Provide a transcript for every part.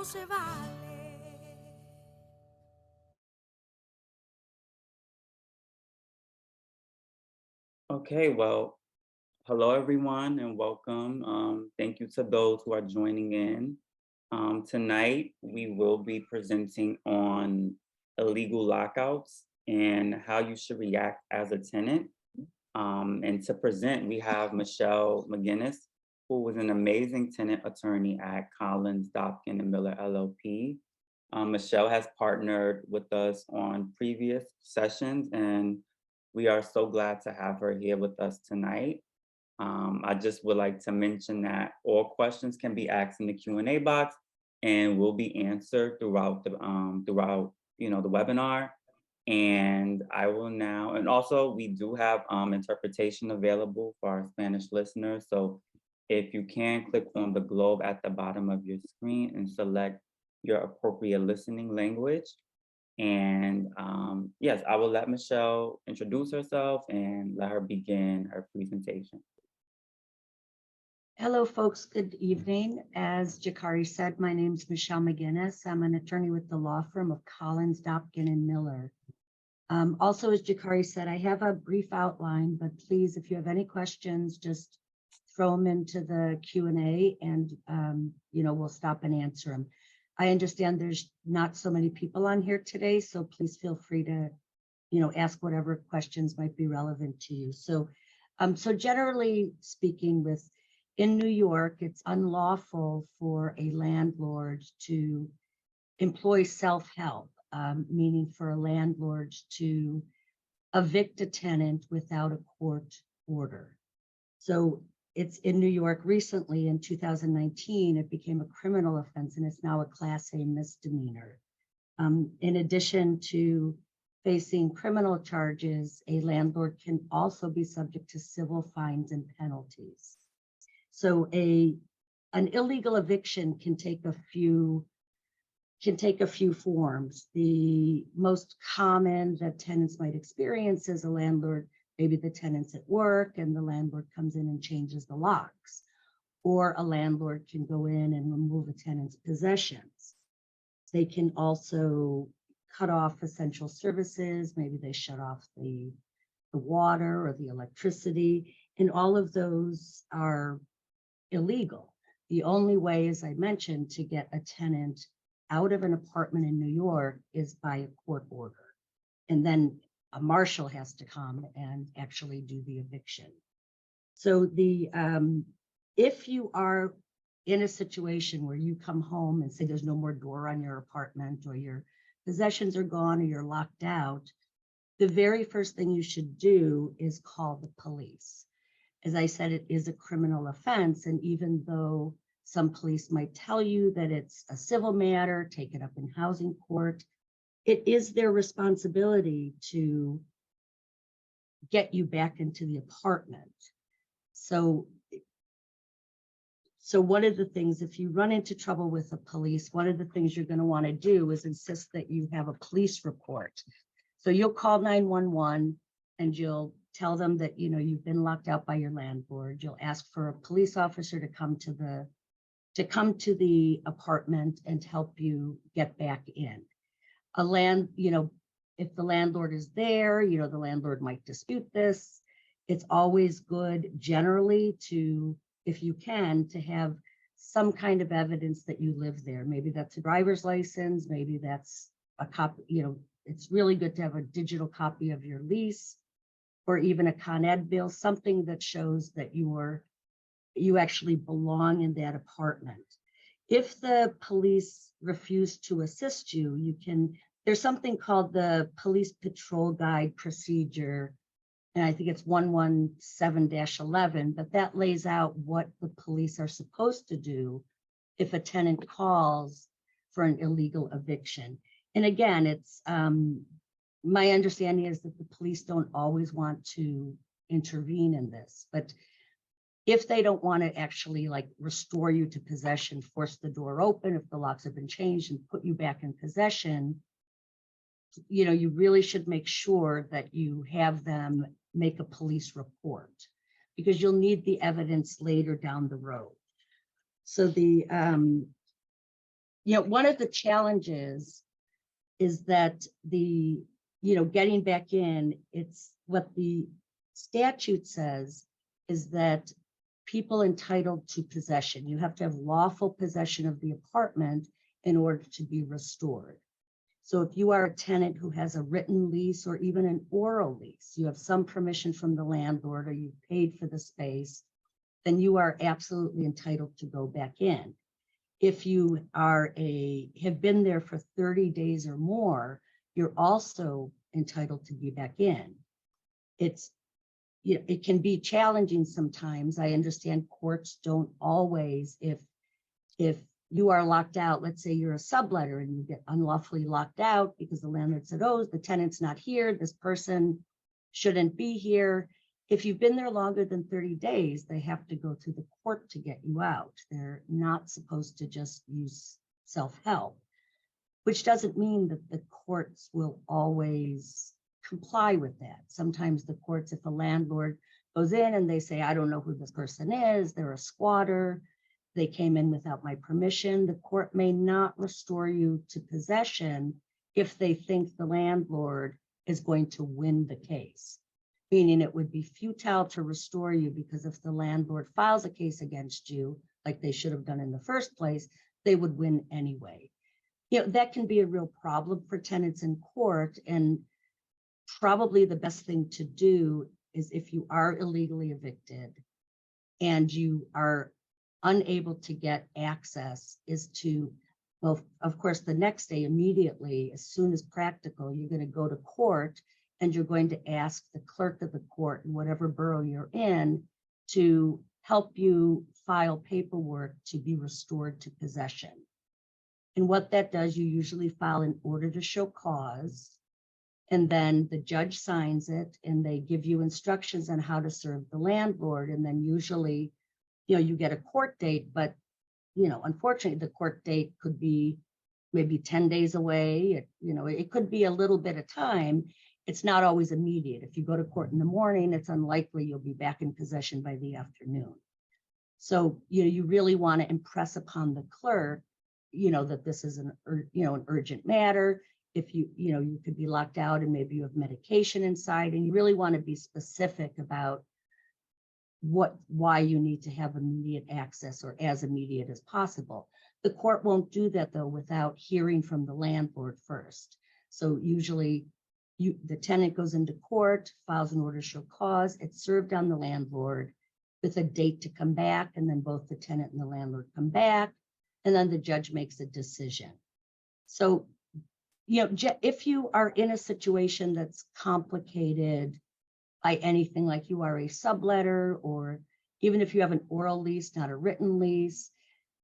no se vale. Okay, well, hello everyone and welcome. Thank you to those who are joining in. Tonight, we will be presenting on illegal lockouts and how you should react as a tenant. And to present, we have Michelle McGinnis, who was an amazing tenant attorney at Collins, Dopkin, and Miller LLP. Michelle has partnered with us on previous sessions, and we are so glad to have her here with us tonight. I just would like to mention that all questions can be asked in the Q&A box and will be answered throughout the webinar. And I will now, and also we do have interpretation available for our Spanish listeners. So if you can click on the globe at the bottom of your screen and select your appropriate listening language. And yes, I will let Michelle introduce herself and let her begin her presentation. Hello, folks. Good evening. As Jakari said, my name is Michelle McGinnis. I'm an attorney with the law firm of Collins, Dopkin, and Miller. Also, as Jakari said, I have a brief outline, but please, if you have any questions, just throw them into the Q&A and, we'll stop and answer them. I understand there's not so many people on here today, so please feel free to, ask whatever questions might be relevant to you. So generally speaking, in New York, it's unlawful for a landlord to employ self-help, meaning for a landlord to evict a tenant without a court order. So it's in New York recently in 2019, it became a criminal offense and it's now a Class A misdemeanor. In addition to facing criminal charges, a landlord can also be subject to civil fines and penalties. So an illegal eviction can take a few forms. The most common that tenants might experience is a landlord, maybe the tenant's at work and the landlord comes in and changes the locks, or a landlord can go in and remove a tenant's possessions. They can also cut off essential services. Maybe they shut off the water or the electricity, and all of those are illegal. The only way, as I mentioned, to get a tenant out of an apartment in New York is by a court order. And then a marshal has to come and actually do the eviction. So if you are in a situation where you come home and say there's no more door on your apartment, or your possessions are gone, or you're locked out, the very first thing you should do is call the police. As I said, it is a criminal offense. And even though some police might tell you that it's a civil matter, take it up in housing court, it is their responsibility to get you back into the apartment. So one of the things, if you run into trouble with the police, one of the things you're going to want to do is insist that you have a police report. So you'll call 911 and you'll tell them that you've been locked out by your landlord. You'll ask for a police officer to come to the apartment and help you get back in. If the landlord is there, the landlord might dispute this. It's always good generally to, if you can, to have some kind of evidence that you live there. Maybe that's a driver's license, maybe that's a copy, it's really good to have a digital copy of your lease, or even a Con Ed bill, something that shows that you actually belong in that apartment. If the police refuse to assist you, there's something called the Police Patrol Guide Procedure, and I think it's 117-11, but that lays out what the police are supposed to do if a tenant calls for an illegal eviction. And again, it's my understanding is that the police don't always want to intervene in this, but if they don't want to actually restore you to possession, force the door open, if the locks have been changed, and put you back in possession, you really should make sure that you have them make a police report, because you'll need the evidence later down the road. So one of the challenges is that getting back in, it's what the statute says is that people entitled to possession, you have to have lawful possession of the apartment in order to be restored. So if you are a tenant who has a written lease or even an oral lease, you have some permission from the landlord or you've paid for the space, then you are absolutely entitled to go back in. If you have been there for 30 days or more, you're also entitled to be back in. It can be challenging sometimes. I understand courts don't always, if you are locked out, let's say you're a subletter and you get unlawfully locked out because the landlord said, oh, the tenant's not here, this person shouldn't be here. If you've been there longer than 30 days, they have to go to the court to get you out. They're not supposed to just use self-help, which doesn't mean that the courts will always comply with that. Sometimes the courts, if a landlord goes in and they say, I don't know who this person is, they're a squatter, they came in without my permission, the court may not restore you to possession if they think the landlord is going to win the case. Meaning it would be futile to restore you because if the landlord files a case against you, like they should have done in the first place, they would win anyway. That can be a real problem for tenants in court. And probably the best thing to do is if you are illegally evicted and you are unable to get access is to, well, of course, the next day, immediately, as soon as practical, you're going to go to court and you're going to ask the clerk of the court in whatever borough you're in to help you file paperwork to be restored to possession. And what that does, you usually file an order to show cause, and then the judge signs it and they give you instructions on how to serve the landlord. And then usually, you get a court date, but, unfortunately, the court date could be maybe 10 days away. It could be a little bit of time. It's not always immediate. If you go to court in the morning, it's unlikely you'll be back in possession by the afternoon. So, you really want to impress upon the clerk, that this is an urgent matter. If you could be locked out and maybe you have medication inside, and you really want to be specific about why you need to have immediate access or as immediate as possible. The court won't do that though without hearing from the landlord first. So usually the tenant goes into court, files an order to show cause, it's served on the landlord with a date to come back, and then both the tenant and the landlord come back, and then the judge makes a decision. So, if you are in a situation that's complicated by anything, like you are a subletter, or even if you have an oral lease, not a written lease,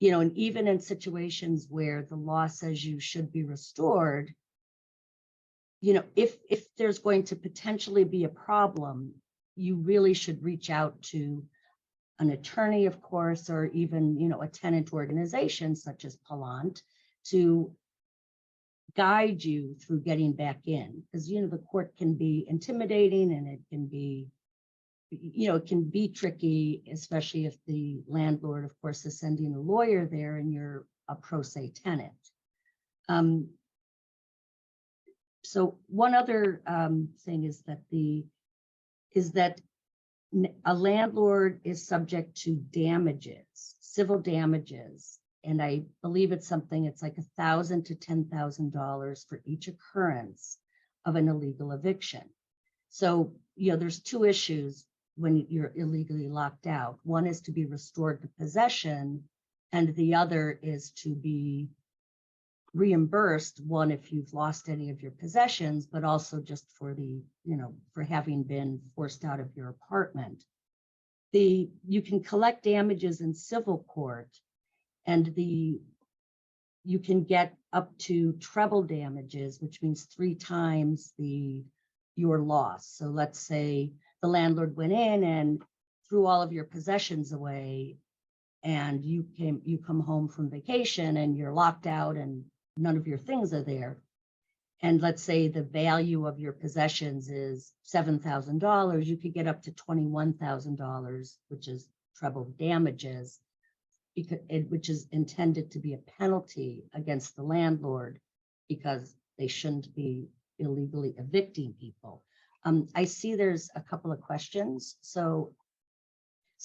and even in situations where the law says you should be restored, if there's going to potentially be a problem, you really should reach out to an attorney, of course, or even, a tenant organization such as Palant to guide you through getting back in, because the court can be intimidating, and it can be tricky, especially if the landlord, of course, is sending a lawyer there and you're a pro se tenant. So one other thing is that a landlord is subject to damages, civil damages. And I believe it's like $1,000 to $10,000 for each occurrence of an illegal eviction. So, there's two issues when you're illegally locked out. One is to be restored to possession, and the other is to be reimbursed, one, if you've lost any of your possessions, but also just for for having been forced out of your apartment. You can collect damages in civil court, and you can get up to treble damages, which means 3 times your loss. So let's say the landlord went in and threw all of your possessions away, and you come home from vacation and you're locked out and none of your things are there. And let's say the value of your possessions is $7,000, you could get up to $21,000, which is treble damages which is intended to be a penalty against the landlord because they shouldn't be illegally evicting people. I see there's a couple of questions. So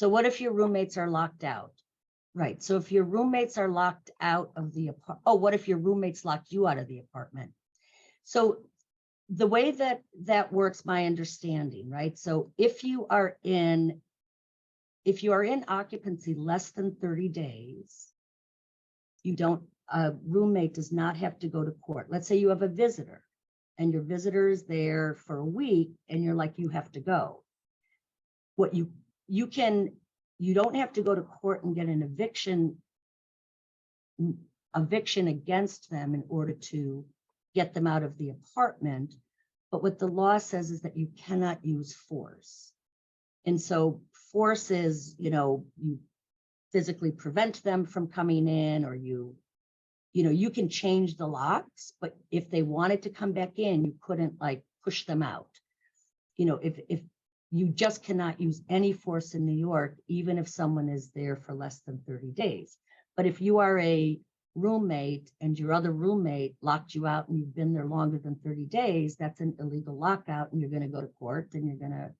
what if your roommates are locked out? Right. So if your roommates are locked out of the apartment, oh, what if your roommates locked you out of the apartment? So the way that works, my understanding, right? So if you are in occupancy less than 30 days, a roommate does not have to go to court. Let's say you have a visitor and your visitor is there for a week and you're like, you have to go. What you don't have to go to court and get an eviction against them in order to get them out of the apartment. But what the law says is that you cannot use force. And so force is, you physically prevent them from coming in, or you can change the locks, but if they wanted to come back in, you couldn't like push them out. If you just cannot use any force in New York, even if someone is there for less than 30 days. But if you are a roommate and your other roommate locked you out and you've been there longer than 30 days, that's an illegal lockout, and you're going to go to court and you're going to,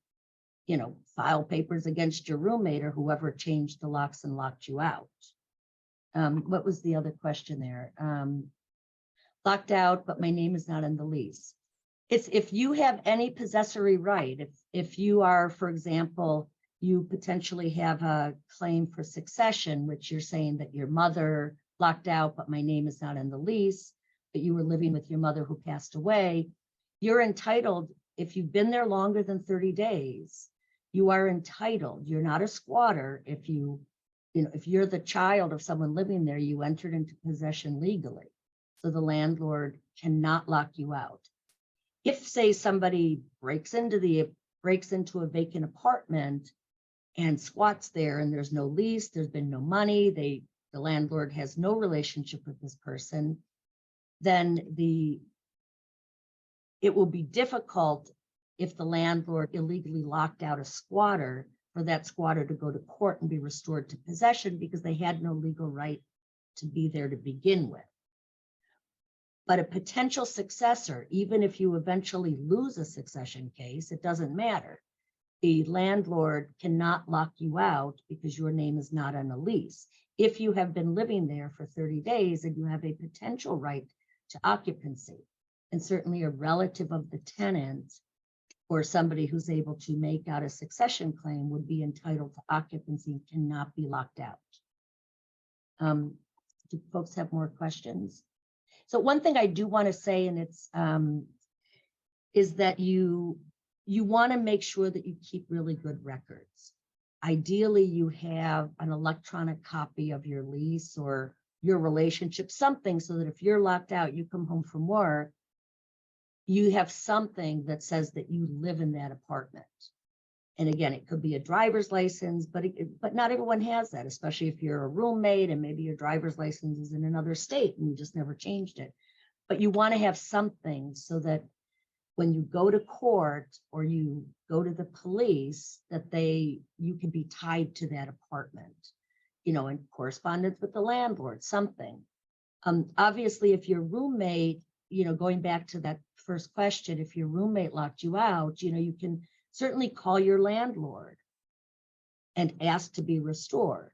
file papers against your roommate or whoever changed the locks and locked you out. What was the other question there? Locked out, but my name is not in the lease. It's if you have any possessory right, if you are, for example, you potentially have a claim for succession, which you're saying that your mother locked out, but my name is not in the lease, but you were living with your mother who passed away, you're entitled, if you've been there longer than 30 days, you are entitled. You're not a squatter. If if you're the child of someone living there, you entered into possession legally. So the landlord cannot lock you out. If, say, somebody breaks into a vacant apartment and squats there and there's no lease, there's been no money, the landlord has no relationship with this person, then it will be difficult if the landlord illegally locked out a squatter for that squatter to go to court and be restored to possession because they had no legal right to be there to begin with. But a potential successor, even if you eventually lose a succession case, it doesn't matter. The landlord cannot lock you out because your name is not on a lease. If you have been living there for 30 days and you have a potential right to occupancy, and certainly a relative of the tenant or somebody who's able to make out a succession claim would be entitled to occupancy and cannot be locked out. Do folks have more questions? So one thing I do want to say, and it's is that you want to make sure that you keep really good records. Ideally, you have an electronic copy of your lease or your relationship, something so that if you're locked out, you come home from work, you have something that says that you live in that apartment. And again, it could be a driver's license, but not everyone has that, especially if you're a roommate and maybe your driver's license is in another state and you just never changed it. But you want to have something so that when you go to court or you go to the police, that you can be tied to that apartment, in correspondence with the landlord, something. Obviously, if your roommate, going back to that first question, if your roommate locked you out, you can certainly call your landlord and ask to be restored.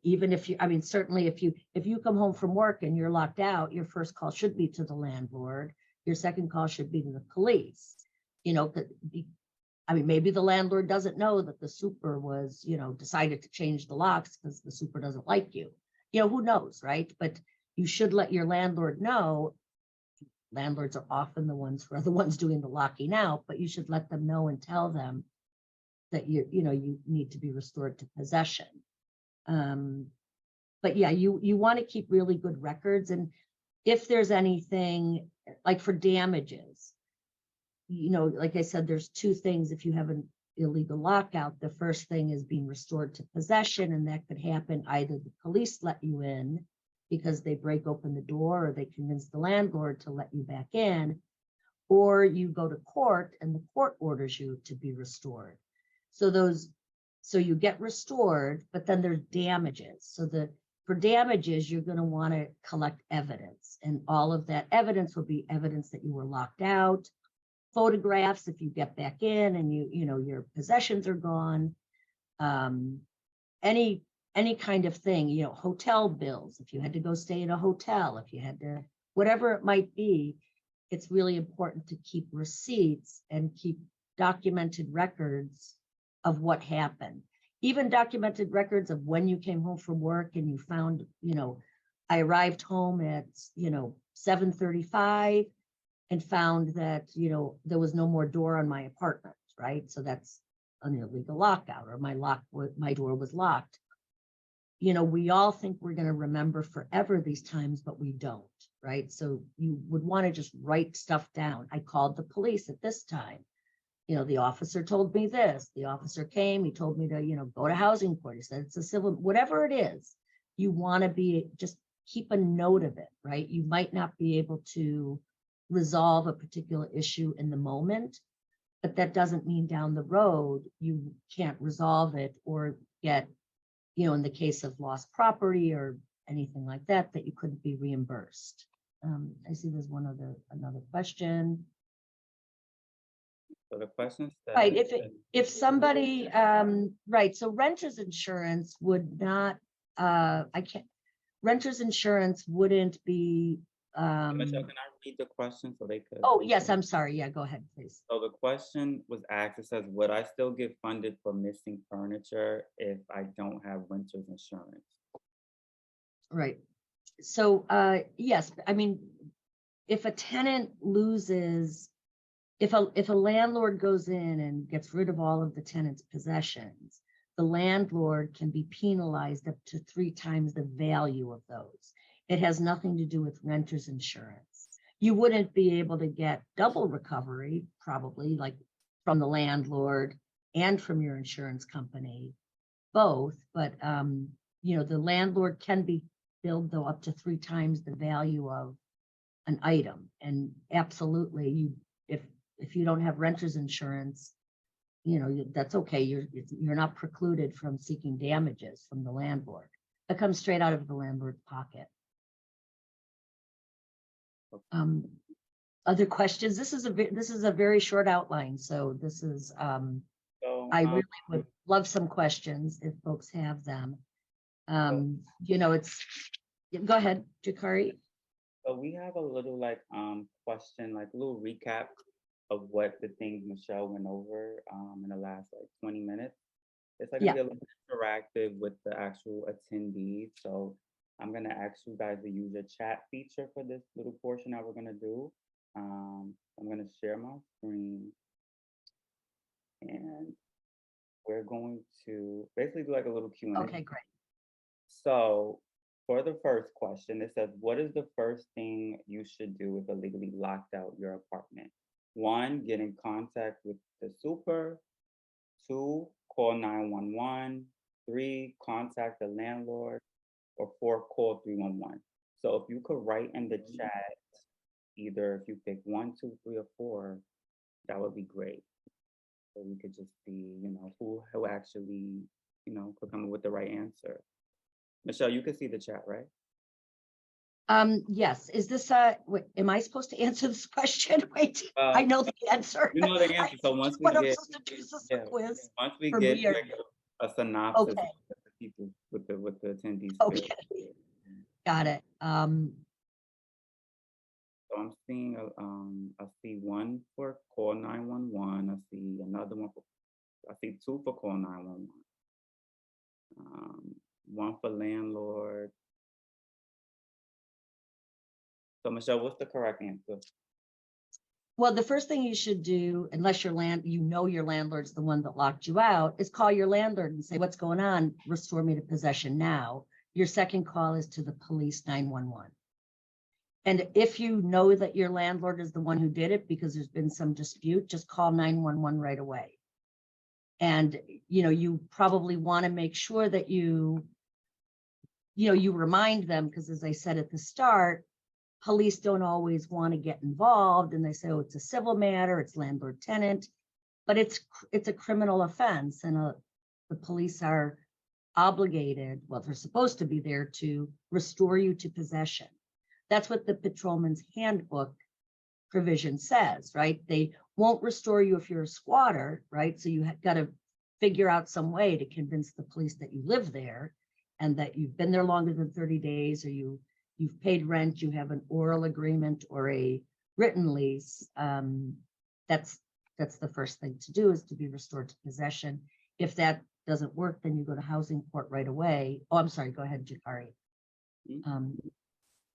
Even if certainly if you come home from work and you're locked out, your first call should be to the landlord. Your second call should be to the police. Maybe the landlord doesn't know that the super was, decided to change the locks because the super doesn't like you. Who knows, right? But you should let your landlord know. Landlords are often the ones who are the ones doing the locking out, but you should let them know and tell them that you need to be restored to possession. But yeah, you want to keep really good records. And if there's anything like for damages, like I said, there's two things. If you have an illegal lockout, the first thing is being restored to possession, and that could happen either the police let you in because they break open the door or they convince the landlord to let you back in, or you go to court and the court orders you to be restored. So those So you get restored, but then there's damages. So for damages, you're going to want to collect evidence, and all of that evidence will be evidence that you were locked out, photographs if you get back in and your possessions are gone, um, any kind of thing, hotel bills, if you had to go stay in a hotel, if you had to, whatever it might be. It's really important to keep receipts and keep documented records of what happened. Even documented records of when you came home from work and you found, I arrived home at, 7:35 and found that, there was no more door on my apartment, right? So that's an illegal lockout, or my door was locked. We all think we're going to remember forever these times, but we don't, right? So you would want to just write stuff down. I called the police at this time. The officer told me this. The officer came, he told me to, go to housing court. He said it's a civil, whatever it is, you want to just keep a note of it, right? You might not be able to resolve a particular issue in the moment, but that doesn't mean down the road you can't resolve it or get, in the case of lost property or anything like that, that you couldn't be reimbursed. I see there's another question. So the question says, Right, if somebody, right, so renter's insurance would not, renter's insurance wouldn't be, Michelle, can I read the question so they could? oh, yes, I'm sorry. Yeah, go ahead, please. So the question was asked, it says, would I still get funded for missing furniture if I don't have renter's insurance? Right. So, yes, I mean, if a tenant loses, if a landlord goes in and gets rid of all of the tenant's possessions, the landlord can be penalized up to 3 times the value of those. It has nothing to do with renter's insurance. You wouldn't be able to get double recovery, probably, like from the landlord and from your insurance company, both. But the landlord can be billed though up to 3 times the value of an item. And absolutely, if you don't have renter's insurance, that's okay. You're not precluded from seeking damages from the landlord. That comes straight out of the landlord's pocket. Other questions? This is a very short outline, so this is I really would love some questions if folks have them. It's, go ahead, Jakari. So we have a little question, a little recap of what the things Michelle went over in the last 20 minutes. It's gonna be a little interactive with the actual attendees. So I'm gonna ask you guys to use your chat feature for this little portion that we're gonna do. I'm gonna share my screen, and we're going to basically do a little Q&A. Okay, great. So for the first question, it says, what is the first thing you should do if illegally locked out your apartment? 1, get in contact with the super. 2, call 911. 3, contact the landlord. Or 4, call 311. So if you could write in the chat, either if you pick 1, 2, 3, or 4, that would be great. So we could just see, who actually, could come up with the right answer. Michelle, you can see the chat, right? Yes. Is this wait, am I supposed to answer this question? Wait, I know the answer. You know the answer. So once we I'm get, supposed to do is this a quiz. once we get a synopsis of the people with the attendees. Okay. Got it. So I'm seeing I see 1 for call 911. I see another one I see 2 for call 911. 1 for landlord. So Michelle, what's the correct answer? Well, the first thing you should do, unless your landlord's the one that locked you out, is call your landlord and say, what's going on? Restore me to possession now. Your second call is to the police, 911. And if you know that your landlord is the one who did it because there's been some dispute, just call 911 right away. And, you probably want to make sure that you remind them, because as I said at the start, police don't always want to get involved, and they say, oh, it's a civil matter, it's landlord tenant, but it's a criminal offense, and the police are obligated, well, they're supposed to be there to restore you to possession. That's what the patrolman's handbook provision says, right? They won't restore you if you're a squatter, right? So you got to figure out some way to convince the police that you live there and that you've been there longer than 30 days, or you've paid rent, you have an oral agreement or a written lease. That's the first thing to do, is to be restored to possession. If that doesn't work, then you go to housing court right away. Oh, I'm sorry. Go ahead, Jakari.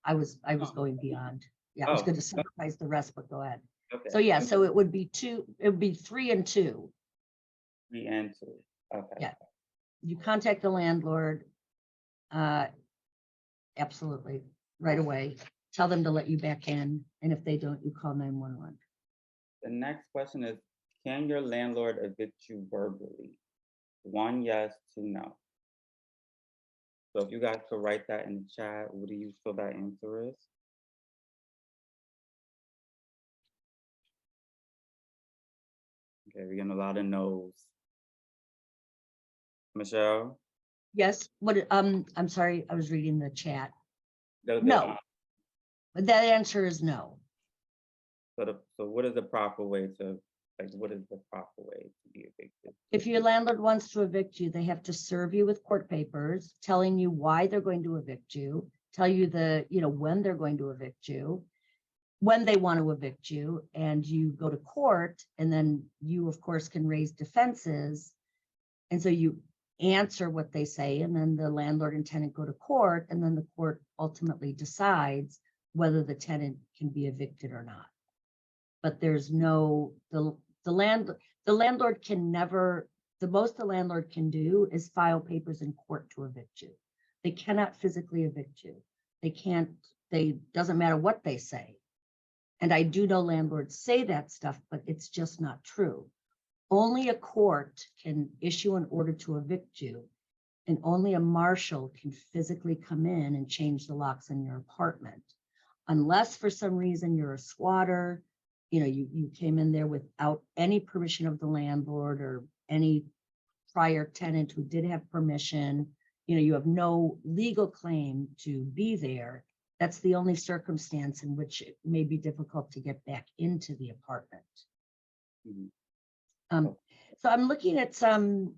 I was going beyond. Yeah, I was going to summarize the rest, but go ahead. Okay. So yeah, so it would be 3 and 2. 3 and 2. Okay. Yeah. You contact the landlord. Absolutely. Right away. Tell them to let you back in. And if they don't, you call 911. The next question is, can your landlord evict you verbally? 1 yes, 2 no. So if you guys could write that in the chat, what do you feel that answer is? Okay, we're getting a lot of no's. Michelle? Yes. What? I'm sorry. I was reading the chat. The- No. But that answer is no. So what is the proper way to, what is the proper way to be evicted? If your landlord wants to evict you, they have to serve you with court papers telling you why they're going to evict you, tell you when they're going to evict you, when they want to evict you, and you go to court, and then you, of course, can raise defenses. And so you answer what they say, and then the landlord and tenant go to court, and then the court ultimately decides whether the tenant can be evicted or not. But there's no, the landlord can never, the most the landlord can do is file papers in court to evict you. They cannot physically evict you. Doesn't matter what they say. And I do know landlords say that stuff, but it's just not true. Only a court can issue an order to evict you, and only a marshal can physically come in and change the locks in your apartment. Unless for some reason you're a squatter, you came in there without any permission of the landlord or any prior tenant who did have permission, you have no legal claim to be there. That's the only circumstance in which it may be difficult to get back into the apartment. Mm-hmm. So I'm looking at some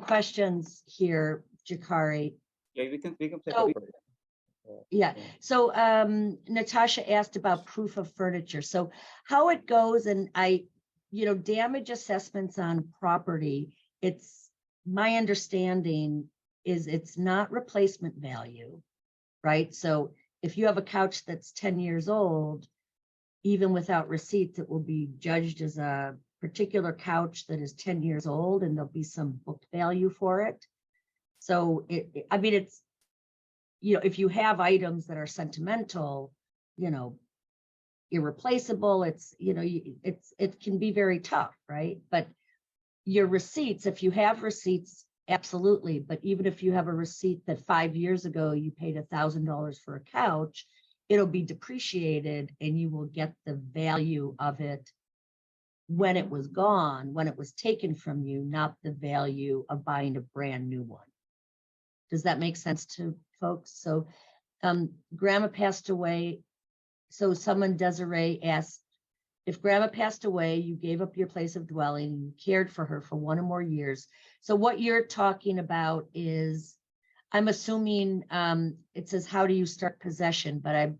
questions here, Jakari. Yeah, we can take So, yeah. So Natasha asked about proof of furniture. So how it goes, and damage assessments on property, it's my understanding is it's not replacement value, right? So if you have a couch that's 10 years old, even without receipts, it will be judged as a particular couch that is 10 years old, and there'll be some book value for it. So it's, if you have items that are sentimental, irreplaceable, it can be very tough, right? But your receipts, if you have receipts, absolutely. But even if you have a receipt that 5 years ago you paid $1,000 for a couch, it'll be depreciated, and you will get the value of it when it was gone, when it was taken from you, not the value of buying a brand new one. Does that make sense to folks? So grandma passed away. So someone, Desiree, asked, if grandma passed away, you gave up your place of dwelling, you cared for her for 1 or more years. So what you're talking about is, I'm assuming it says, how do you start possession? But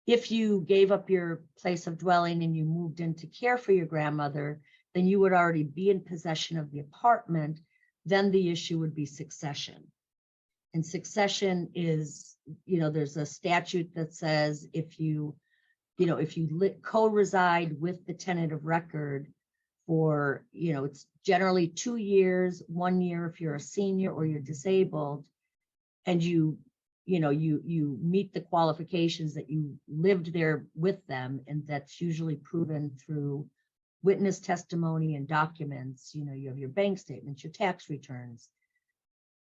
if you gave up your place of dwelling and you moved in to care for your grandmother, then you would already be in possession of the apartment. Then the issue would be succession. And succession is, there's a statute that says if you co-reside with the tenant of record for, it's generally 2 years, 1 year if you're a senior or you're disabled, and you meet the qualifications that you lived there with them, and that's usually proven through witness testimony and documents. You have your bank statements, your tax returns.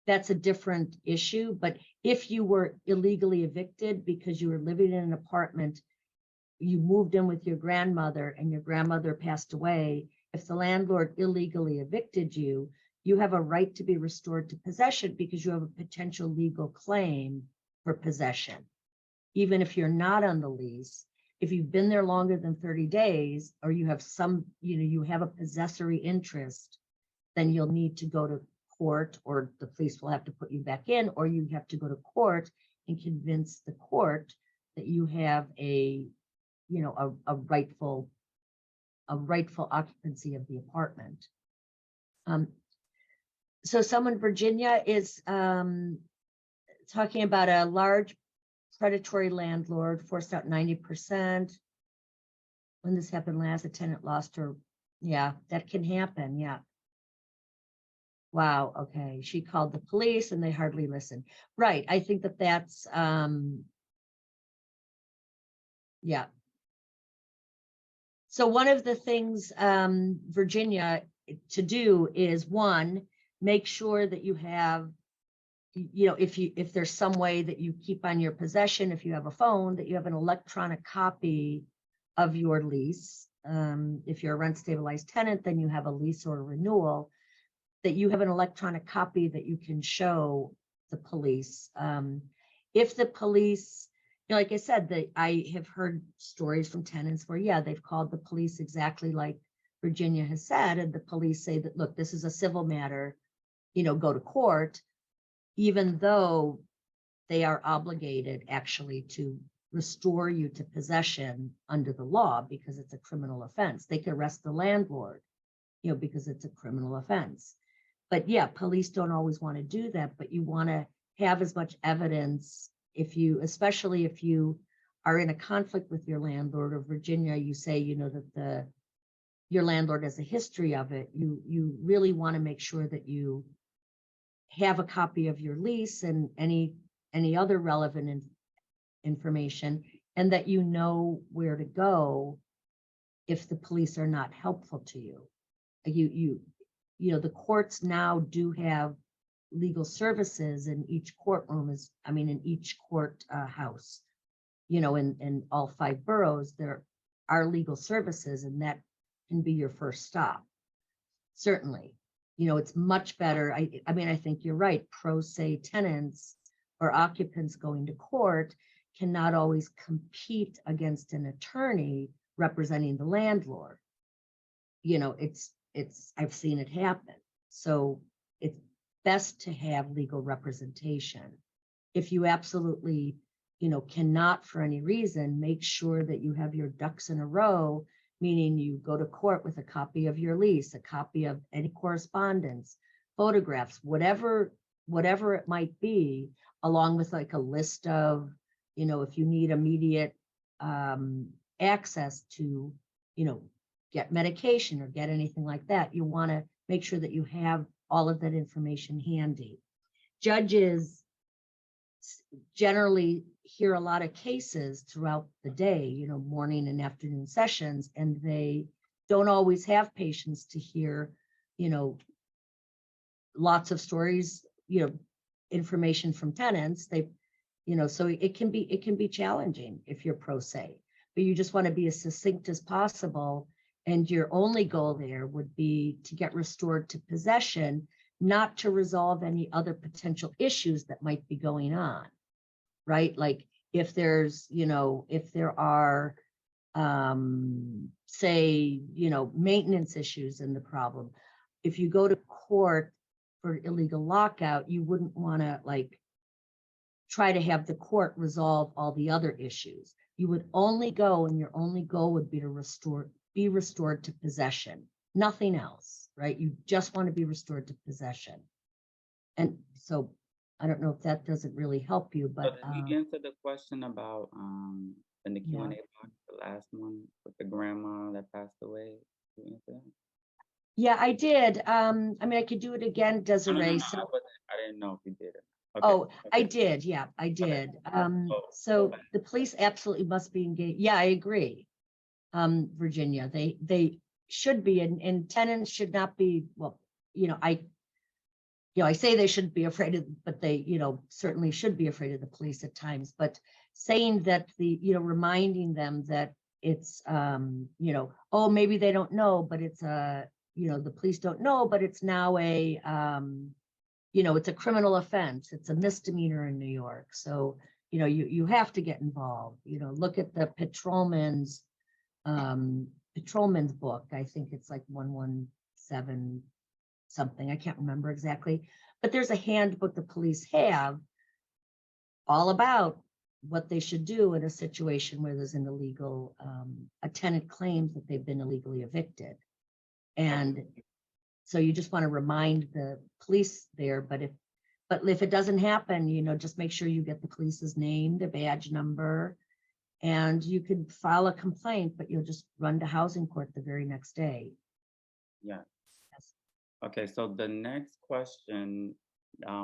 That's a different issue. But if you were illegally evicted because you were living in an apartment, you moved in with your grandmother and your grandmother passed away, if the landlord illegally evicted you, you have a right to be restored to possession because you have a potential legal claim for possession. Even if you're not on the lease, if you've been there longer than 30 days, or you have some, you have a possessory interest, then you'll need to go to court, or the police will have to put you back in, or you have to go to court and convince the court that you have a rightful occupancy of the apartment. So someone in Virginia is talking about a large predatory landlord forced out 90%. When this happened last, a tenant lost her. Yeah, that can happen. Yeah. Wow. Okay. She called the police and they hardly listened. Right. I think that that's, yeah. So one of the things, Virginia, to do is, one, make sure that you have, if there's some way that you keep on your possession, if you have a phone, that you have an electronic copy of your lease. If you're a rent stabilized tenant, then you have a lease or a renewal, that you have an electronic copy that you can show the police. If the police, like I said, that I have heard stories from tenants where, yeah, they've called the police exactly like Virginia has said, and the police say that, look, this is a civil matter, go to court, even though they are obligated actually to restore you to possession under the law because it's a criminal offense. They could arrest the landlord, because it's a criminal offense. But yeah, police don't always want to do that, but you want to have as much evidence especially if you are in a conflict with your landlord, or Virginia, you say, that your landlord has a history of it. You really want to make sure that you have a copy of your lease and any other relevant information, and that you know where to go if the police are not helpful to you. The courts now do have legal services in each courtroom, in each court house, in all 5 boroughs, there are legal services, and that can be your first stop. Certainly, it's much better. I think you're right. Pro se tenants or occupants going to court cannot always compete against an attorney representing the landlord. I've seen it happen. So it's best to have legal representation. If you absolutely, cannot for any reason, make sure that you have your ducks in a row, meaning you go to court with a copy of your lease, a copy of any correspondence, photographs, whatever it might be, along with like a list of, if you need immediate access to, get medication or get anything like that, you want to make sure that you have all of that information handy. Judges generally hear a lot of cases throughout the day, morning and afternoon sessions, and they don't always have patience to hear, lots of stories, information from tenants. So it can be challenging if you're pro se, but you just want to be as succinct as possible. And your only goal there would be to get restored to possession, not to resolve any other potential issues that might be going on, right? Like if there are, say, maintenance issues in the problem, if you go to court for illegal lockout, you wouldn't want to try to have the court resolve all the other issues. You would only go, and your only goal would be to be restored to possession, nothing else, right? You just want to be restored to possession. And so I don't know if that doesn't really help you, but did you answer the question about in the Q&A box, the last one with the grandma that passed away? Did you answer that? Yeah, I did. I could do it again, Desiree. No, I didn't know if you did it. Okay. Oh, okay. I did. Yeah, I did. So the police absolutely must be engaged. Yeah, I agree. Virginia, they should be, and tenants should not be. Well, I say they shouldn't be afraid of, but they, certainly should be afraid of the police at times. But saying that reminding them that it's, oh, maybe they don't know, but it's the police don't know, but it's now it's a criminal offense. It's a misdemeanor in New York. So, you have to get involved, look at the patrolman's book. I think it's like 117 something. I can't remember exactly, but there's a handbook the police have all about what they should do in a situation where there's an illegal, a tenant claims that they've been illegally evicted. And so you just want to remind the police there, but if it doesn't happen, just make sure you get the police's name, the badge number, and you could file a complaint, but you'll just run to housing court the very next day. Yeah. Yes. Okay, so the next question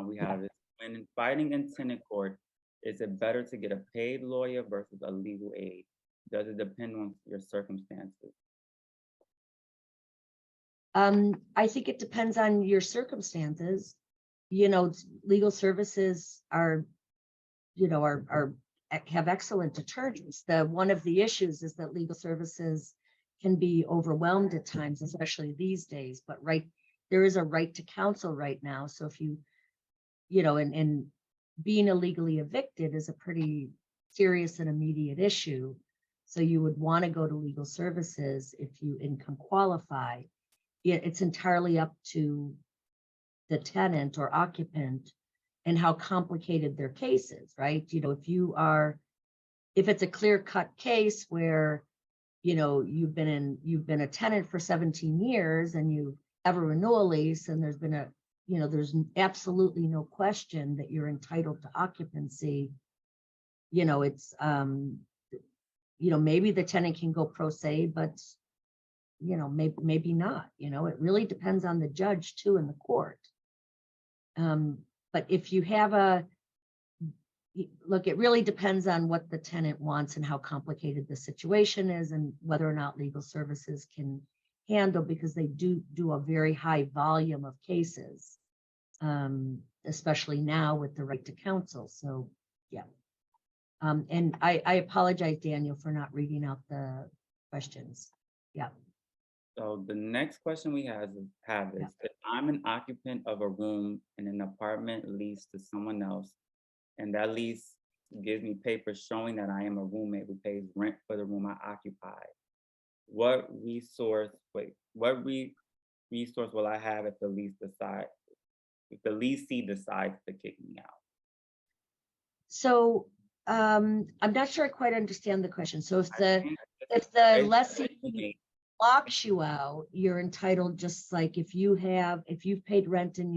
we have is, when fighting in tenant court, is it better to get a paid lawyer versus a legal aid? Does it depend on your circumstances? I think it depends on your circumstances. Legal services are have excellent attorneys. One of the issues is that legal services can be overwhelmed at times, especially these days. But there is a right to counsel right now. So if and being illegally evicted is a pretty serious and immediate issue. So you would want to go to legal services if you income qualify. It's entirely up to the tenant or occupant and how complicated their case is, right? If it's a clear-cut case where, you've been a tenant for 17 years and you have a renewal lease, and there's absolutely no question that you're entitled to occupancy, it's, maybe the tenant can go pro se, but, maybe not, it really depends on the judge too in the court. But if you have look, it really depends on what the tenant wants and how complicated the situation is and whether or not legal services can handle, because they do a very high volume of cases, especially now with the right to counsel. So, yeah. And I apologize, Daniel, for not reading out the questions. Yeah. So the next question we have is, if I'm an occupant of a room in an apartment leased to someone else, and that lease gives me papers showing that I am a roommate who pays rent for the room I occupy, what resource will I have if the leasee decides to kick me out? So I'm not sure I quite understand the question. So if the lessee locks you out, you're entitled, just like if you've paid rent and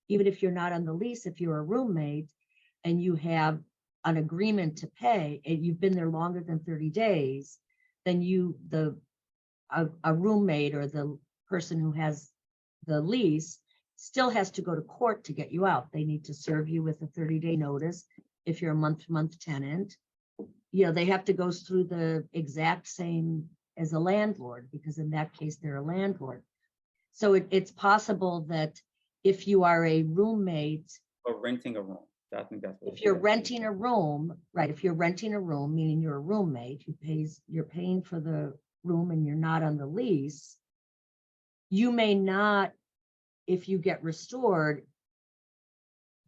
even if you're not on the lease, if you're a roommate and you have an agreement to pay and you've been there longer than 30 days, then a roommate or the person who has the lease still has to go to court to get you out. They need to serve you with a 30-day notice. If you're a month-to-month tenant, they have to go through the exact same as a landlord, because in that case, they're a landlord. So it's possible that if you are a roommate or renting a room, I think that's what if you're renting a room, right? If you're renting a room, meaning you're a roommate you're paying for the room and you're not on the lease, you may not, if you get restored,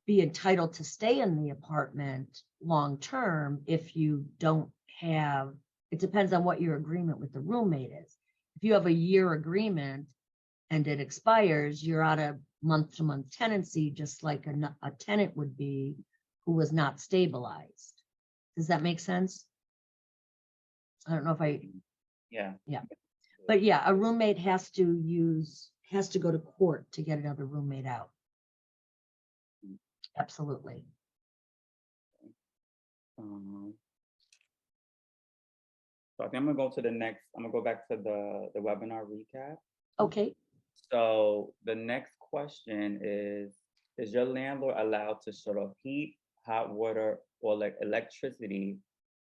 be entitled to stay in the apartment long term if you don't have, it depends on what your agreement with the roommate is. If you have a year agreement and it expires, you're out of month-to-month tenancy, just like a tenant would be who was not stabilized. Does that make sense? I don't know if yeah. But yeah, a roommate has to go to court to get another roommate out. Absolutely. So I think I'm gonna go back to the webinar recap. Okay. So the next question is your landlord allowed to shut off heat, hot water, or like electricity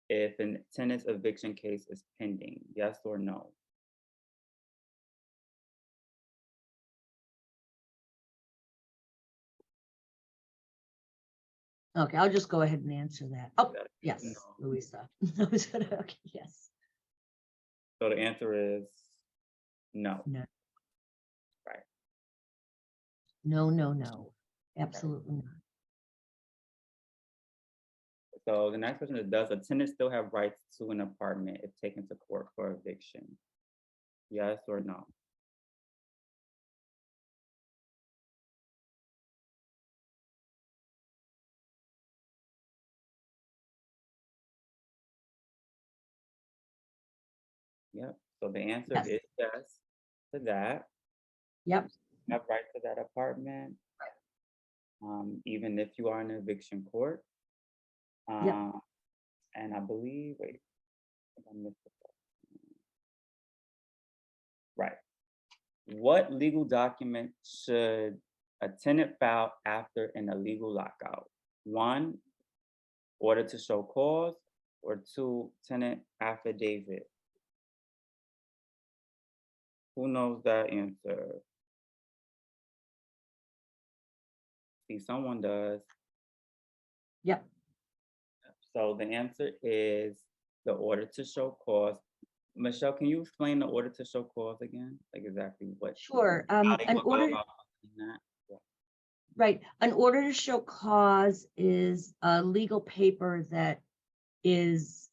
if a tenant's eviction case is pending? Yes or no? Okay, I'll just go ahead and answer that. Oh, yes, No. Louisa. Okay, yes. So the answer is no. No, Right. no, no, no. Okay. Absolutely not. So the next question is, does a tenant still have rights to an apartment if taken to court for eviction? Yes or no? Yep. So the answer Yes. is yes to that. Yep. You have right to that apartment, even if you are in eviction court. Yep. Um, and I believe, wait, I think I missed the right. What legal document should a tenant file after an illegal lockout? One, order to show cause, or two, tenant affidavit. Who knows that answer? See, someone does. Yep. So the answer is the order to show cause. Michelle, can you explain the order to show cause again? Like exactly what, Sure. how they An would go order, about doing that? Yeah. right. An order to show cause is a legal paper that is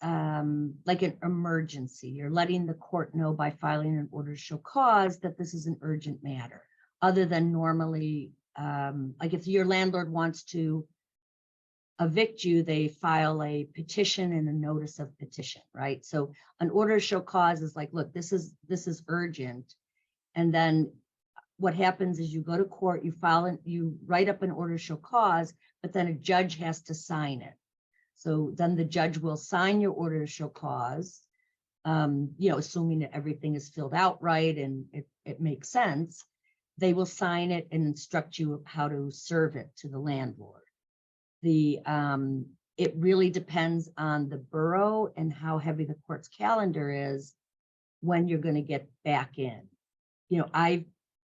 like an emergency. You're letting the court know by filing an order to show cause that this is an urgent matter, other than normally, like if your landlord wants to evict you, they file a petition and a notice of petition, right? So an order to show cause is like, look, this is urgent. And then what happens is you go to court, you file and you write up an order to show cause, but then a judge has to sign it. So then the judge will sign your order to show cause, assuming that everything is filled out right and it makes sense. They will sign it and instruct you how to serve it to the landlord. It really depends on the borough and how heavy the court's calendar is when you're going to get back in. I've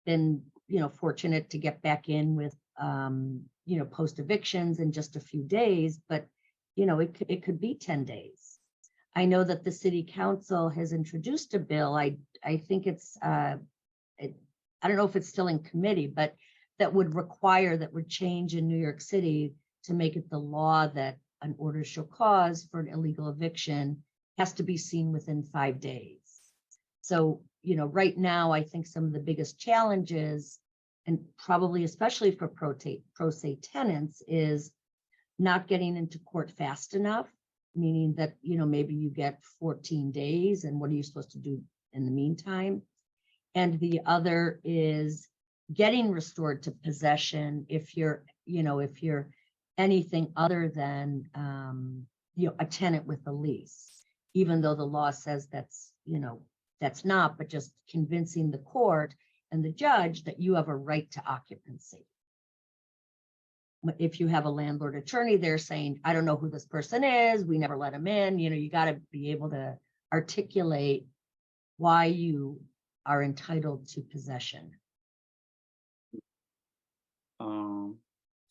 been, fortunate to get back in with, post evictions in just a few days, but, it could be 10 days. I know that the city council has introduced a bill. I think I don't know if it's still in committee, but that would change in New York City to make it the law that an order to show cause for an illegal eviction has to be seen within 5 days. So, right now, I think some of the biggest challenges, and probably especially for pro se tenants, is not getting into court fast enough, meaning that, maybe you get 14 days, and what are you supposed to do in the meantime? And the other is getting restored to possession if you're anything other than, a tenant with a lease, even though the law says that's not, but just convincing the court and the judge that you have a right to occupancy. If you have a landlord attorney, they're saying, I don't know who this person is, we never let him in, you got to be able to articulate why you are entitled to possession. Um,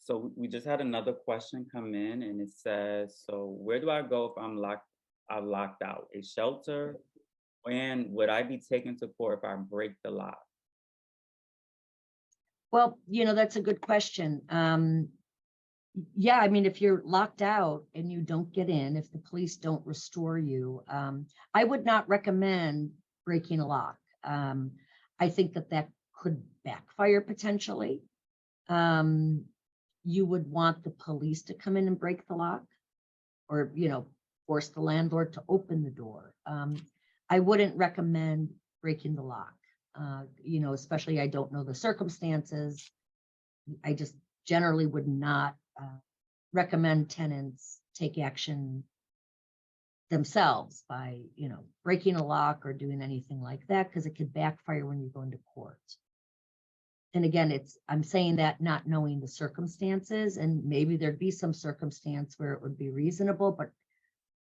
so we just had another question come in, and it says, so where do I go if I'm locked out? A shelter? And would I be taken to court if I break the lock? Well, that's a good question. Yeah, I mean, if you're locked out and you don't get in, if the police don't restore you, I would not recommend breaking a lock. I think that could backfire potentially. You would want the police to come in and break the lock, or, force the landlord to open the door. I wouldn't recommend breaking the lock. Especially I don't know the circumstances. I just generally would not recommend tenants take action themselves by, breaking a lock or doing anything like that, because it could backfire when you go into court. And again, I'm saying that not knowing the circumstances, and maybe there'd be some circumstance where it would be reasonable, but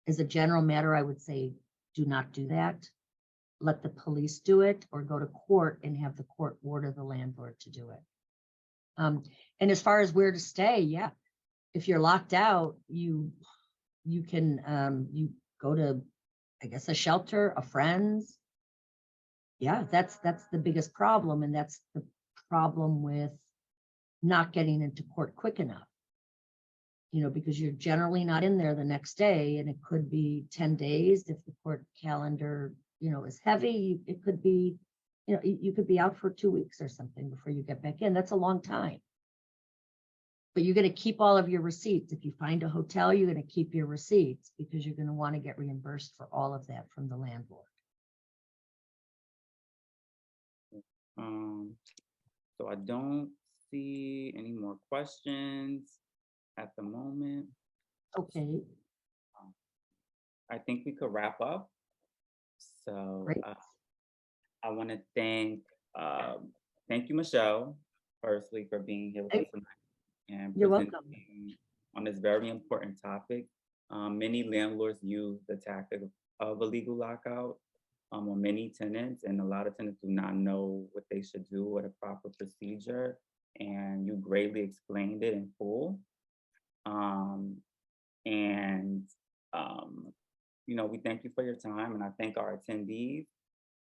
as a general matter, I would say do not do that. Let the police do it, or go to court and have the court order the landlord to do it. And as far as where to stay, yeah, if you're locked out, you can you go to, I guess, a shelter, a friend's. Yeah, that's the biggest problem, and that's the problem with not getting into court quick enough. Because you're generally not in there the next day, and it could be 10 days if the court calendar, is heavy. It could be, you could be out for 2 weeks or something before you get back in. That's a long time. But you're going to keep all of your receipts. If you find a hotel, you're going to keep your receipts because you're going to want to get reimbursed for all of that from the landlord. Um, so I don't see any more questions at the moment. Okay, Um, I think we could wrap up. So great. I want to um, thank you, Michelle, firstly, for being here with us Hey, tonight and you're welcome. presenting on this very important topic. Many landlords use the tactic of a legal lockout on many tenants, and a lot of tenants do not know what they should do or the proper procedure. And you greatly explained it in full. Um, and um, we thank you for your time, and I thank our attendees.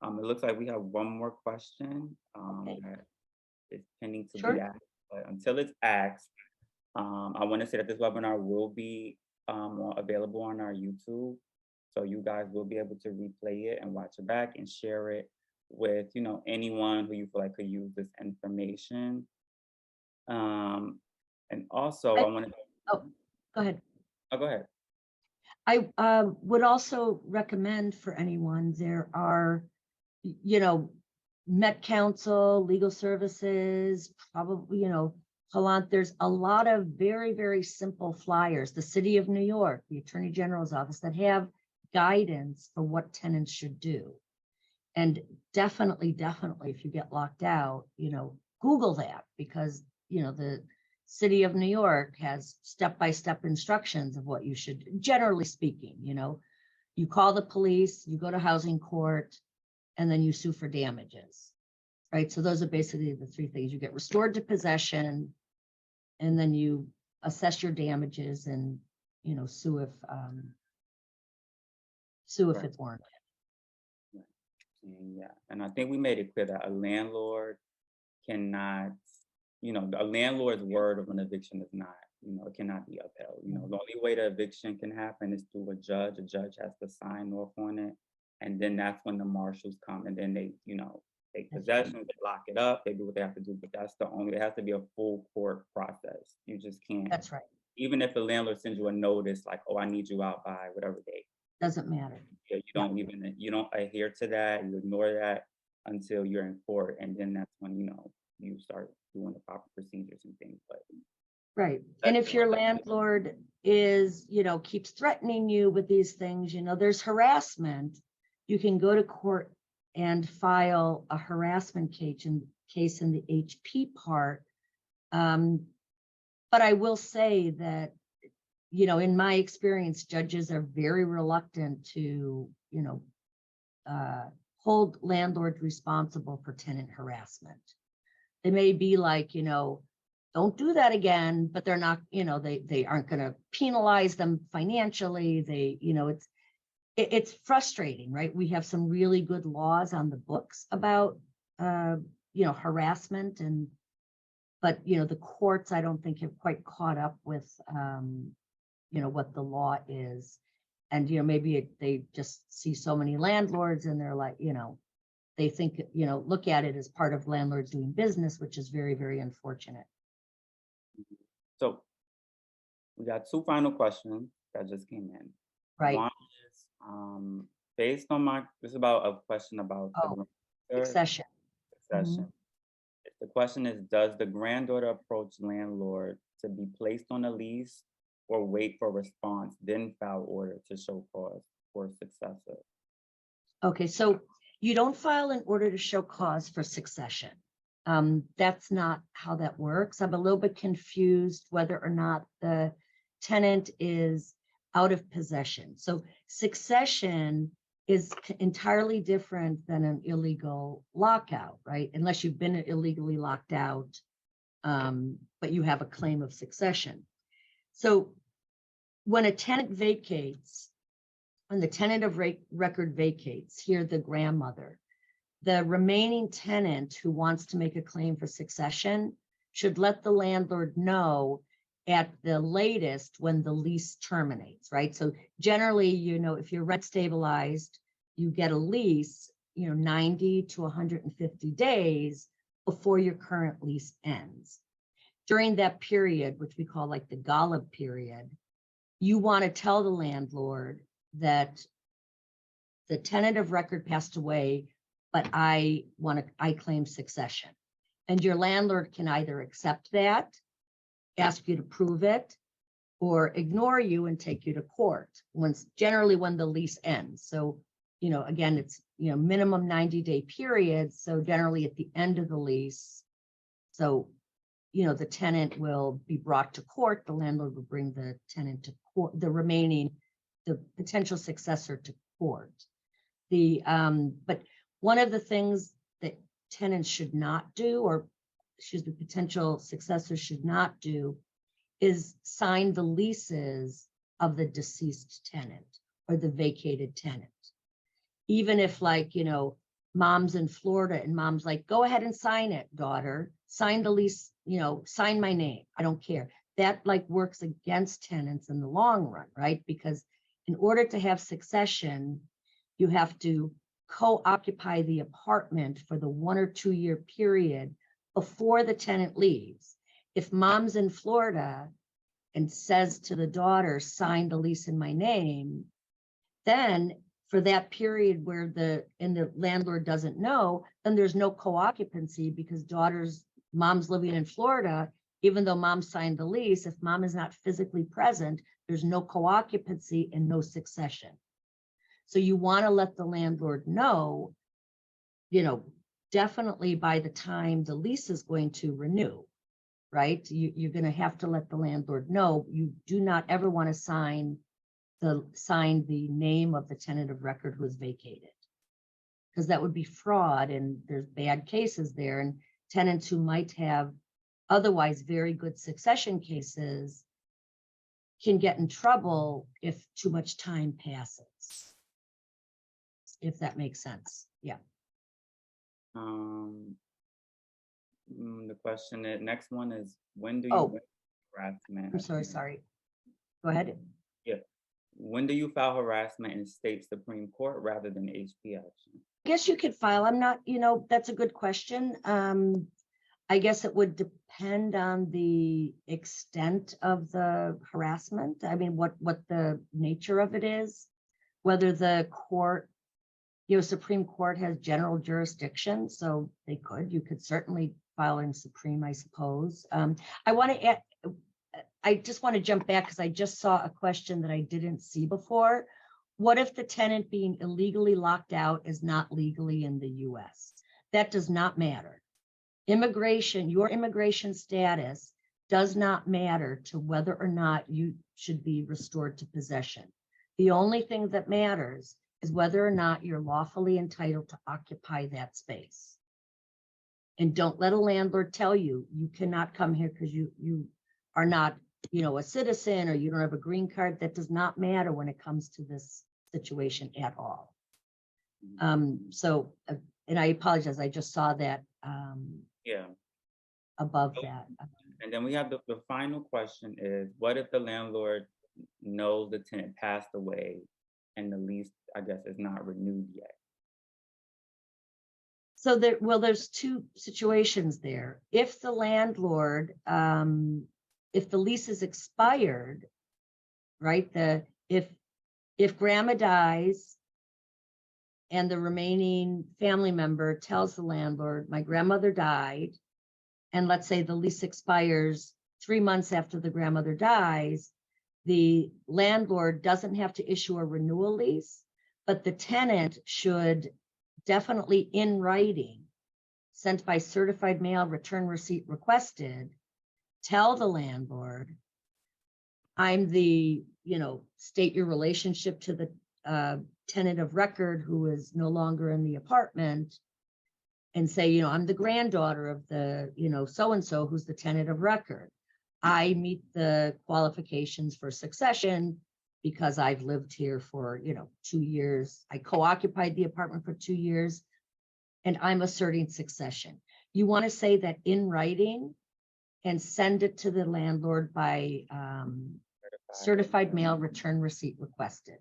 It looks like we have one more question Okay, that is pending to be sure. asked. But until it's asked, I want to say that this webinar will be available on our YouTube. So you guys will be able to replay it and watch it back and share it with, anyone who you feel like could use this information. Um, and also I, I want to, oh, go ahead. oh, go ahead. I would also recommend for anyone, there are, you know, Met Council, Legal Services, probably, Palant, there's a lot of very, very simple flyers, the City of New York, the Attorney General's office, that have guidance for what tenants should do. And definitely, definitely, if you get locked out, Google that, because, the City of New York has step-by-step instructions of what you should, generally speaking, you call the police, you go to housing court, and then you sue for damages, right? So those are basically the three things. You get restored to possession, and then you assess your damages and, sue if Right. it's warranted. Right. And yeah, and I think we made it clear that a landlord cannot, a landlord's word of an eviction is not, it cannot be upheld. The only way the eviction can happen is through a judge. A judge has to sign off on it. And then that's when the marshals come and then they, take That's right. possession, they lock it up, they do what they have to do. But that's the only, it has to be a full court process. You just can't, That's right. even if the landlord sends you a notice like, oh, I need you out by whatever date. Doesn't matter. Yeah, Yeah. you don't adhere to that, you ignore that until you're in court, and then that's when you start doing the proper procedures and things. But Right. And that's if your landlord is, keeps threatening you with these things, there's harassment, you can go to court and file a harassment case in the HP part. But I will say that, in my experience, judges are very reluctant to, hold landlords responsible for tenant harassment. They may be like, don't do that again, but they're not, they aren't going to penalize them financially. It's frustrating, right? We have some really good laws on the books about, harassment, but the courts, I don't think, have quite caught up with, what the law is. And, maybe they just see so many landlords and they're like, they think, look at it as part of landlords doing business, which is very, very unfortunate. so we got two final questions that just came in. Right. One is based on this is about a question about the Oh, granddaughter succession. succession. Mhm. The question is, does the granddaughter approach landlord to be placed on a lease or wait for response, then file order to show cause for successor? Okay, so you don't file an order to show cause for succession. That's not how that works. I'm a little bit confused whether or not the tenant is out of possession. So succession is entirely different than an illegal lockout, right? Unless you've been illegally locked out, but you have a claim of succession. So when a tenant vacates, when the tenant of record vacates, here the grandmother, the remaining tenant who wants to make a claim for succession should let the landlord know at the latest when the lease terminates, right? So generally, if you're rent stabilized, you get a lease, 90 to 150 days before your current lease ends. During that period, which we call like the Golub period, you want to tell the landlord that the tenant of record passed away, but I claim succession. And your landlord can either accept that, ask you to prove it, or ignore you and take you to court generally when the lease ends. So, again, it's, minimum 90-day period. So generally at the end of the lease, so, the tenant will be brought to court. The landlord will bring the tenant to court, the potential successor to court. But one of the things that tenants should not do, or potential successors should not do, is sign the leases of the deceased tenant or the vacated tenant. Even if, like, mom's in Florida and mom's like, go ahead and sign it, daughter, sign the lease, sign my name, I don't care. That like works against tenants in the long run, right? Because in order to have succession, you have to co-occupy the apartment for the 1 or 2 year period before the tenant leaves. If mom's in Florida and says to the daughter, sign the lease in my name, then for that period where the landlord doesn't know, then there's no co-occupancy because mom's living in Florida, even though mom signed the lease. If mom is not physically present, there's no co-occupancy and no succession. So you want to let the landlord know, definitely by the time the lease is going to renew, right? You're going to have to let the landlord know you do not ever want to sign the name of the tenant of record who is vacated, because that would be fraud, and there's bad cases there, and tenants who might have otherwise very good succession cases can get in trouble if too much time passes, if that makes sense. Yeah. The question is, next one is, when do you Oh, harassment? I'm sorry. Go ahead. Yeah. When do you file harassment in state Supreme Court rather than HP action? I guess you could file. I'm not, that's a good question. I guess it would depend on the extent of the harassment. I mean, what the nature of it is, whether the court, Supreme Court has general jurisdiction, so you could certainly file in Supreme, I suppose. I just want to jump back because I just saw a question that I didn't see before. What if the tenant being illegally locked out is not legally in the US? That does not matter. Your immigration status does not matter to whether or not you should be restored to possession. The only thing that matters is whether or not you're lawfully entitled to occupy that space. And don't let a landlord tell you cannot come here because you are not, a citizen, or you don't have a green card. That does not matter when it comes to this situation at all. And I apologize, I just saw that above that. And then we have the final question is, what if the landlord knows the tenant passed away and the lease, I guess, is not renewed yet? So there's two situations there. If the landlord, if the lease is expired, right? If grandma dies and the remaining family member tells the landlord, my grandmother died, and let's say the lease expires 3 months after the grandmother dies, the landlord doesn't have to issue a renewal lease, but the tenant should definitely, in writing, sent by certified mail, return receipt requested, tell the landlord, I'm state your relationship to the tenant of record who is no longer in the apartment, and say, I'm the granddaughter of the, so-and-so who's the tenant of record. I meet the qualifications for succession because I've lived here for, 2 years. I co-occupied the apartment for 2 years. and I'm asserting succession. You want to say that in writing and send it to the landlord by certified mail, return receipt requested.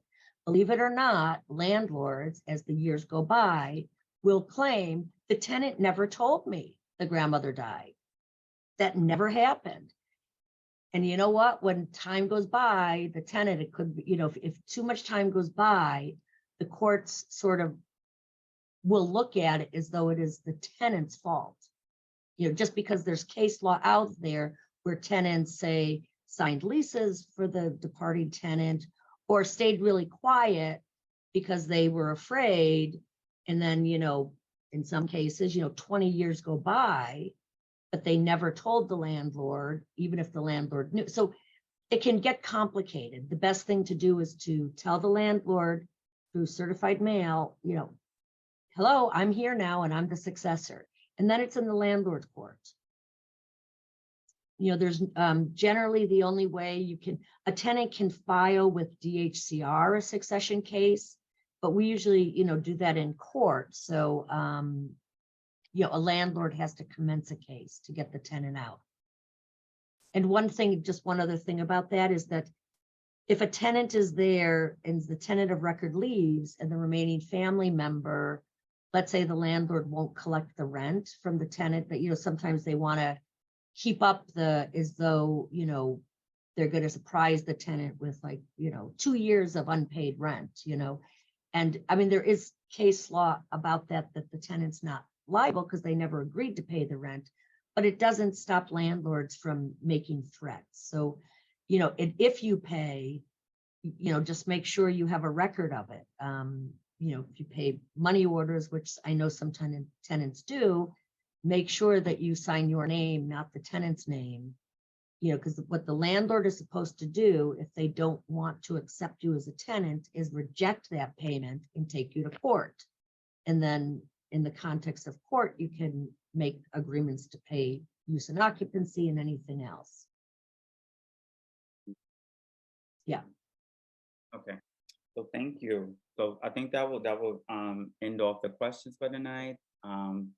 Believe it or not, landlords, as the years go by, will claim the tenant never told me the grandmother died. That never happened. And you know what? When time goes by, the tenant, it could be, if too much time goes by, the courts sort of will look at it as though it is the tenant's fault. Just because there's case law out there where tenants say signed leases for the departing tenant or stayed really quiet because they were afraid. And then, in some cases, 20 years go by, but they never told the landlord, even if the landlord knew. So it can get complicated. The best thing to do is to tell the landlord through certified mail, hello, I'm here now and I'm the successor. And then it's in the landlord court. There's generally the only way a tenant can file with DHCR a succession case, but we usually, do that in court. So, a landlord has to commence a case to get the tenant out. And just one other thing about that is that if a tenant is there and the tenant of record leaves and the remaining family member, let's say the landlord won't collect the rent from the tenant, but, sometimes they want to keep up as though, they're going to surprise the tenant with 2 years of unpaid rent, And I mean, there is case law about that the tenant's not liable because they never agreed to pay the rent, but it doesn't stop landlords from making threats. So, if you pay, just make sure you have a record of it. If you pay money orders, which I know some tenants do, make sure that you sign your name, not the tenant's name, because what the landlord is supposed to do if they don't want to accept you as a tenant is reject that payment and take you to court. And then in the context of court, you can make agreements to pay use and occupancy and anything else. Yeah. Okay. So thank you. So I think that will end off the questions for tonight.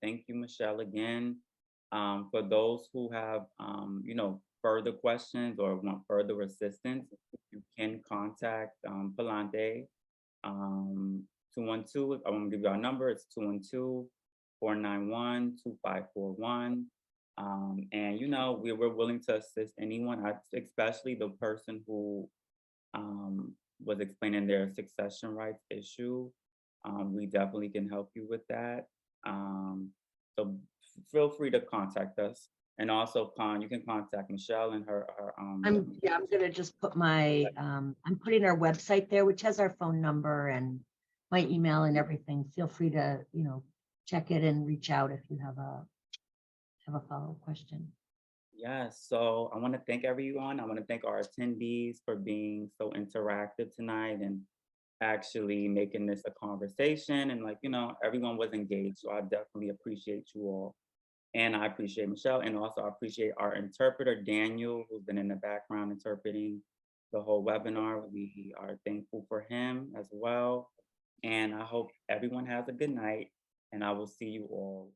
Thank you, Michelle, again. For those who have further questions or want further assistance, you can contact Palante 212. I want to give you our number. It's 212-491-2541. And we're willing to assist anyone, especially the person who was explaining their succession rights issue. We definitely can help you with that. So feel free to contact us. And also, you can contact Michelle and her. I'm gonna just put I'm putting our website there, which has our phone number and my email and everything. Feel free to, check it and reach out if you have a follow-up question. Yes, so I want to thank everyone. I want to thank our attendees for being so interactive tonight and actually making this a conversation. And everyone was engaged. So I definitely appreciate you all. And I appreciate Michelle. And also I appreciate our interpreter, Daniel, who's been in the background interpreting the whole webinar. We are thankful for him as well. And I hope everyone has a good night. And I will see you all